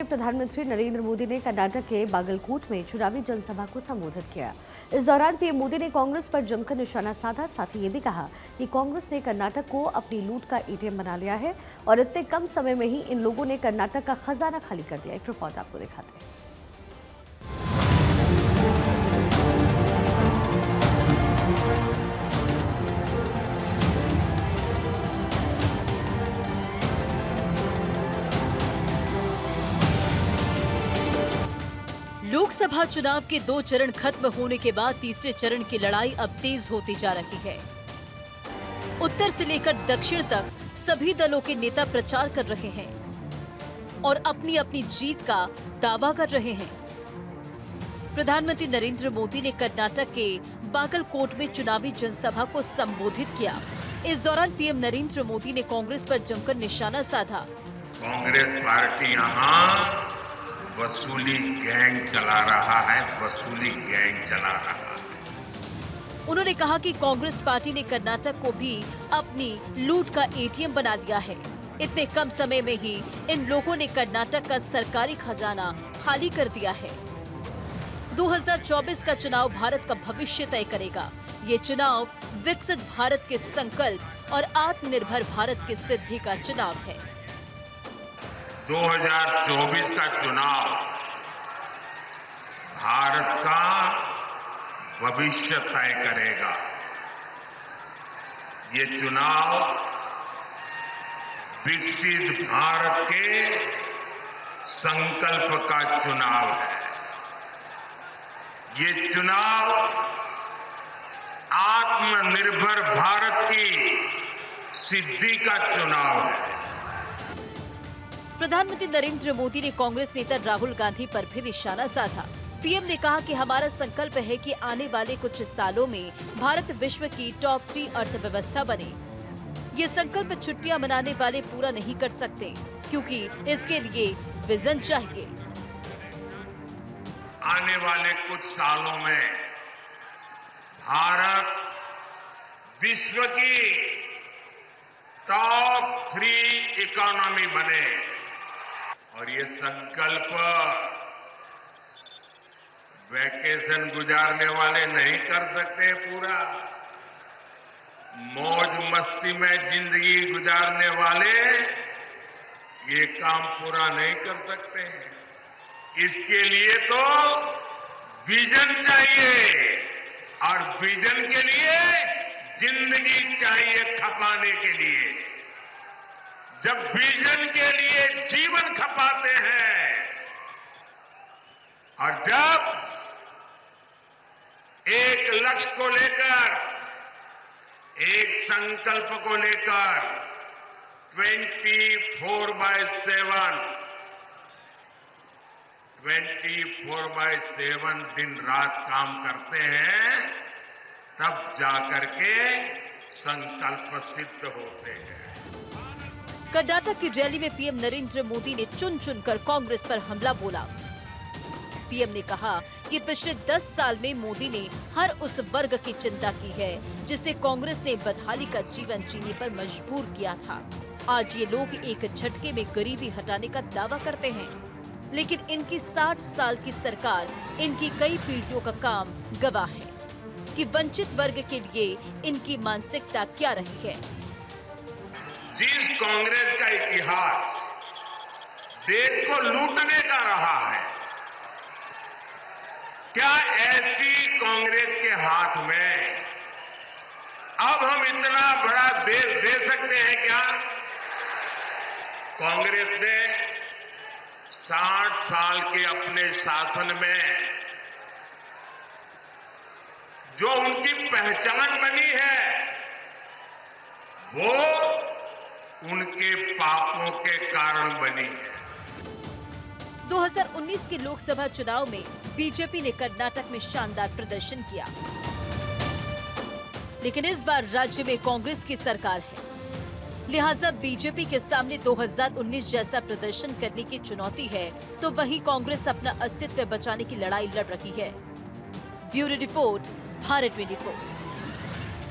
प्रधानमंत्री नरेंद्र मोदी ने कर्नाटक के बागलकोट में चुनावी जनसभा को संबोधित किया। इस दौरान पीएम मोदी ने कांग्रेस पर जमकर निशाना साधा। साथ ही ये भी कहा कि कांग्रेस ने कर्नाटक को अपनी लूट का एटीएम बना लिया है और इतने कम समय में ही इन लोगों ने कर्नाटक का खजाना खाली कर दिया। एक रिपोर्ट आपको दिखाते हैं। लोकसभा चुनाव के 2 चरण खत्म होने के बाद तीसरे चरण की लड़ाई अब तेज होती जा रही है। उत्तर से लेकर दक्षिण तक सभी दलों के नेता प्रचार कर रहे हैं और अपनी अपनी जीत का दावा कर रहे हैं। प्रधानमंत्री नरेंद्र मोदी ने कर्नाटक के बागलकोट में चुनावी जनसभा को संबोधित किया। इस दौरान पीएम नरेंद्र मोदी ने कांग्रेस पर जमकर निशाना साधा। कांग्रेस पार्टी यहाँ वसूली गैंग चला रहा है, वसूली गैंग चला रहा है। उन्होंने कहा कि कांग्रेस पार्टी ने कर्नाटक को भी अपनी लूट का एटीएम बना दिया है। इतने कम समय में ही इन लोगों ने कर्नाटक का सरकारी खजाना खाली कर दिया है। 2024 का चुनाव भारत का भविष्य तय करेगा। ये चुनाव विकसित भारत के संकल्प और आत्मनिर्भर भारत की सिद्धि का चुनाव है। 2024 का चुनाव भारत का भविष्य तय करेगा। ये चुनाव विकसित भारत के संकल्प का चुनाव है। ये चुनाव आत्मनिर्भर भारत की सिद्धि का चुनाव है। प्रधानमंत्री नरेंद्र मोदी ने कांग्रेस नेता राहुल गांधी पर भी निशाना साधा। पीएम ने कहा कि हमारा संकल्प है कि आने वाले कुछ सालों में भारत विश्व की टॉप 3 अर्थव्यवस्था बने। ये संकल्प छुट्टियां मनाने वाले पूरा नहीं कर सकते, क्योंकि इसके लिए विजन चाहिए। आने वाले कुछ सालों में भारत विश्व की टॉप 3 इकोनॉमी बने और ये संकल्प वैकेशन गुजारने वाले नहीं कर सकते पूरा। मौज मस्ती में जिंदगी गुजारने वाले ये काम पूरा नहीं कर सकते। इसके लिए तो विजन चाहिए और विजन के लिए जिंदगी चाहिए खपाने के लिए। जब विजन के लिए जीवन खपाते हैं और जब एक लक्ष्य को लेकर, एक संकल्प को लेकर 24/7 दिन रात काम करते हैं, तब जाकर के संकल्प सिद्ध होते हैं। कर्नाटक की रैली में पीएम नरेंद्र मोदी ने चुन चुनकर कांग्रेस पर हमला बोला। पीएम ने कहा कि पिछले 10 साल में मोदी ने हर उस वर्ग की चिंता की है जिसे कांग्रेस ने बदहाली का जीवन जीने पर मजबूर किया था। आज ये लोग एक झटके में गरीबी हटाने का दावा करते हैं, लेकिन इनकी 60 साल की सरकार इनकी कई पीढ़ियों का काम गवाह है कि वंचित वर्ग के लिए इनकी मानसिकता क्या रही है। जिस कांग्रेस का इतिहास देश को लूटने का रहा है, क्या ऐसी कांग्रेस के हाथ में अब हम इतना बड़ा देश दे सकते हैं क्या? कांग्रेस ने 60 साल के अपने शासन में जो उनकी पहचान बनी है, वो उनके पापों के कारण बनी है। 2019 के लोकसभा चुनाव में बीजेपी ने कर्नाटक में शानदार प्रदर्शन किया, लेकिन इस बार राज्य में कांग्रेस की सरकार है। लिहाजा बीजेपी के सामने 2019 जैसा प्रदर्शन करने की चुनौती है, तो वहीं कांग्रेस अपना अस्तित्व बचाने की लड़ाई लड़ रही है। Bureau report, Bharat 24।